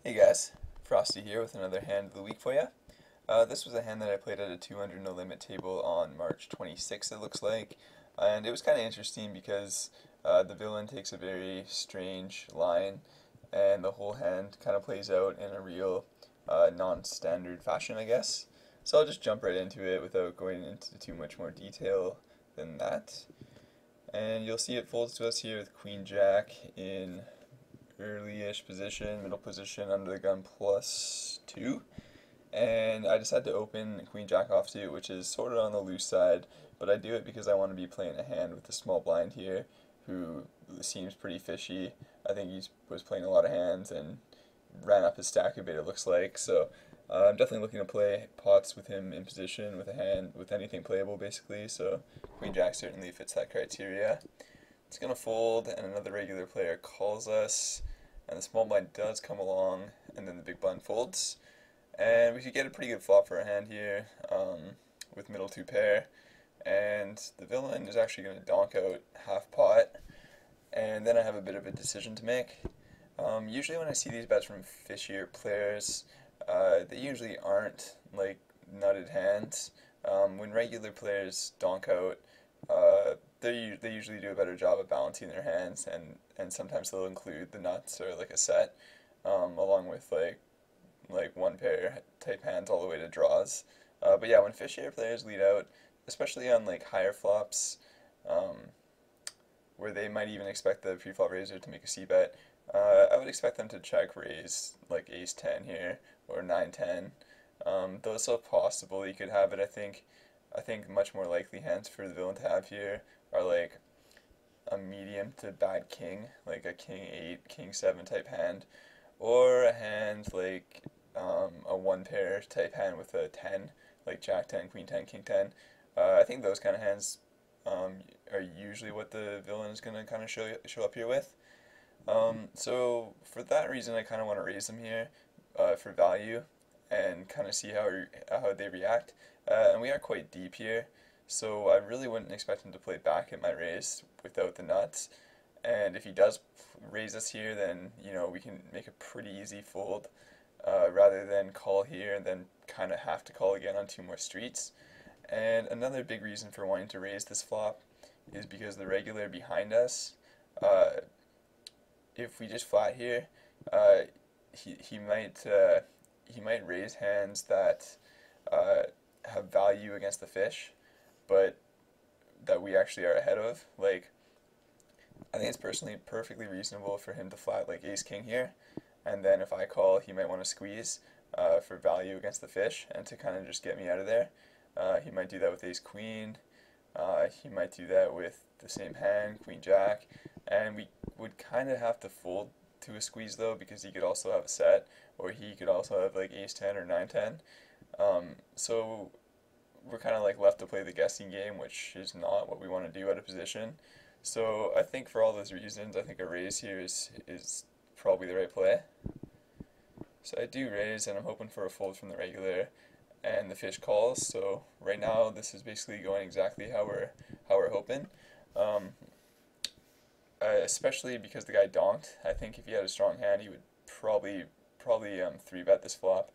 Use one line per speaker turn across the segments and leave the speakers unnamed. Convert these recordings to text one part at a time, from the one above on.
Hey guys, Frosty here with another hand of the week for you. This was a hand that I played at a 200 no limit table on March 26th, it looks like, and it was kind of interesting because the villain takes a very strange line, and the whole hand kind of plays out in a real non-standard fashion, I guess. So I'll just jump right into it without going into too much more detail than that. And you'll see it folds to us here with Queen Jack in early-ish position, middle position, under the gun +2. And I decided to open Queen Jack offsuit, which is sort of on the loose side, but I do it because I want to be playing a hand with a small blind here, who seems pretty fishy. I think he was playing a lot of hands and ran up his stack a bit, it looks like. So I'm definitely looking to play pots with him in position with a hand, with anything playable basically. So Queen Jack certainly fits that criteria. It's going to fold, and another regular player calls us, and the small blind does come along, and then the big blind folds. And we could get a pretty good flop for a hand here with middle two pair. And the villain is actually going to donk out half pot, and then I have a bit of a decision to make. Usually when I see these bets from fishier players, they usually aren't like nutted hands. When regular players donk out, they usually do a better job of balancing their hands, and sometimes they'll include the nuts or like a set, along with like one pair type hands all the way to draws. But yeah, when fishier players lead out, especially on like higher flops, where they might even expect the pre-flop raiser to make a c-bet, I would expect them to check raise like ace-10 here or 9-10. Though it's still possible you could have it, I think much more likely hands for the villain to have here are like a medium to bad king, like a king-8, king-7 type hand, or a hand like a one pair type hand with a 10, like jack-10, queen-10, king-10. I think those kind of hands are usually what the villain is going to kind of show up here with. So for that reason, I kind of want to raise them here for value and kind of see how they react. And we are quite deep here, so I really wouldn't expect him to play back at my raise without the nuts. And if he does raise us here, then we can make a pretty easy fold, rather than call here and then kind of have to call again on two more streets. And another big reason for wanting to raise this flop is because the regular behind us, if we just flat here, he might raise hands that have value against the fish, but that we actually are ahead of. Like, I think it's personally perfectly reasonable for him to flat like ace king here, and then if I call, he might want to squeeze for value against the fish and to kind of just get me out of there. He might do that with ace queen. He might do that with the same hand, queen jack, and we would kind of have to fold to a squeeze though, because he could also have a set, or he could also have like ace 10 or 9-10. So we're kind of like left to play the guessing game, which is not what we want to do out of position. So I think for all those reasons, I think a raise here is probably the right play. So I do raise, and I'm hoping for a fold from the regular, and the fish calls. So right now, this is basically going exactly how we're hoping. Especially because the guy donked. I think if he had a strong hand, he would probably 3-bet this flop.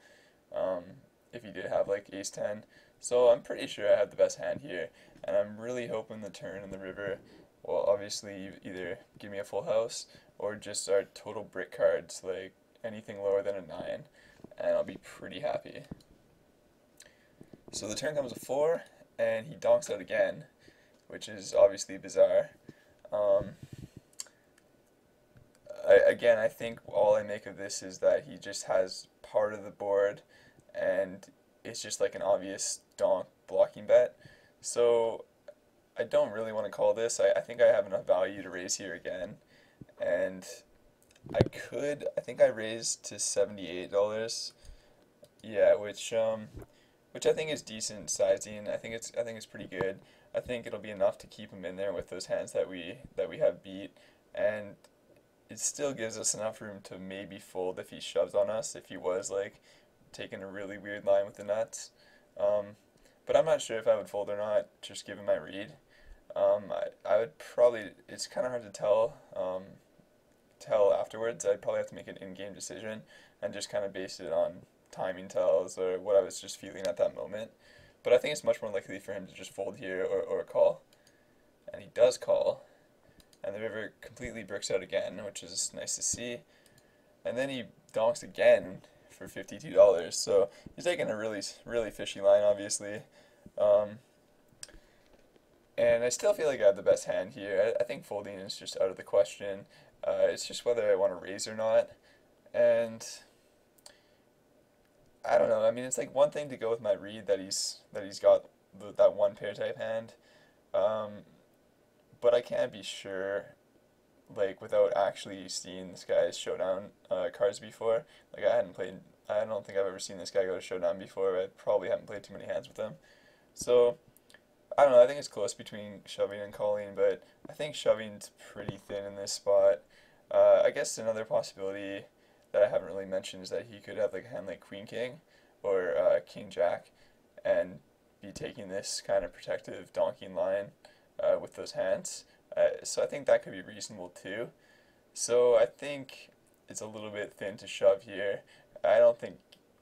If he did have like ace 10. So I'm pretty sure I have the best hand here, and I'm really hoping the turn and the river will obviously either give me a full house or just our total brick cards, like anything lower than a 9, and I'll be pretty happy. So the turn comes a 4, and he donks out again, which is obviously bizarre. Again, I think all I make of this is that he just has part of the board, and it's just like an obvious donk blocking bet. So I don't really want to call this. I think I have enough value to raise here again, and I think I raised to $78. Yeah, which I think is decent sizing. I think it's pretty good. I think it'll be enough to keep him in there with those hands that we have beat, and it still gives us enough room to maybe fold if he shoves on us, if he was like taking a really weird line with the nuts. But I'm not sure if I would fold or not, just given my read. I would probably, it's kind of hard to tell tell afterwards. I'd probably have to make an in-game decision and just kind of base it on timing tells or what I was just feeling at that moment. But I think it's much more likely for him to just fold here or call. And he does call. And the river completely bricks out again, which is nice to see. And then he donks again for $52. So he's taking a really fishy line, obviously. And I still feel like I have the best hand here. I think folding is just out of the question. It's just whether I want to raise or not. And I don't know. I mean, it's like one thing to go with my read that he's got that one pair type hand, but I can't be sure, like without actually seeing this guy's showdown cards before. Like I don't think I've ever seen this guy go to showdown before. I probably haven't played too many hands with him, so I don't know. I think it's close between shoving and calling, but I think shoving's pretty thin in this spot. I guess another possibility that I haven't really mentioned is that he could have like a hand like Queen King or King Jack and be taking this kind of protective donking line with those hands. So I think that could be reasonable too. So I think it's a little bit thin to shove here. I don't think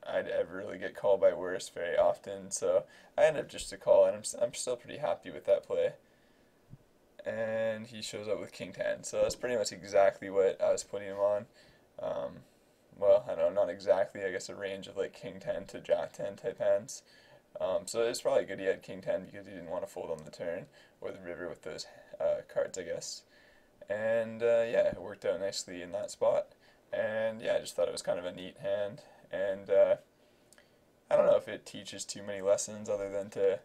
I'd ever really get called by worse very often, so I end up just a call, and I'm still pretty happy with that play. And he shows up with King 10, so that's pretty much exactly what I was putting him on. Well, I don't know, not exactly, I guess a range of like King 10 to Jack 10 type hands. So it's probably good he had King 10 because he didn't want to fold on the turn, or the river with those cards, I guess. And yeah, it worked out nicely in that spot. And yeah, I just thought it was kind of a neat hand. And I don't know if it teaches too many lessons other than to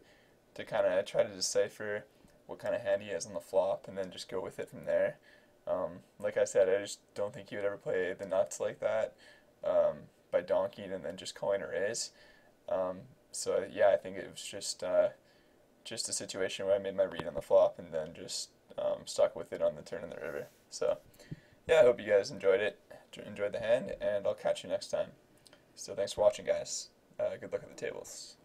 kind of try to decipher what kind of hand he has on the flop and then just go with it from there. Like I said, I just don't think he would ever play the nuts like that by donking and then just calling a raise. So yeah, I think it was just a situation where I made my read on the flop and then just stuck with it on the turn in the river. So yeah, I hope you guys enjoyed it, enjoyed the hand, and I'll catch you next time. So thanks for watching, guys. Good luck at the tables.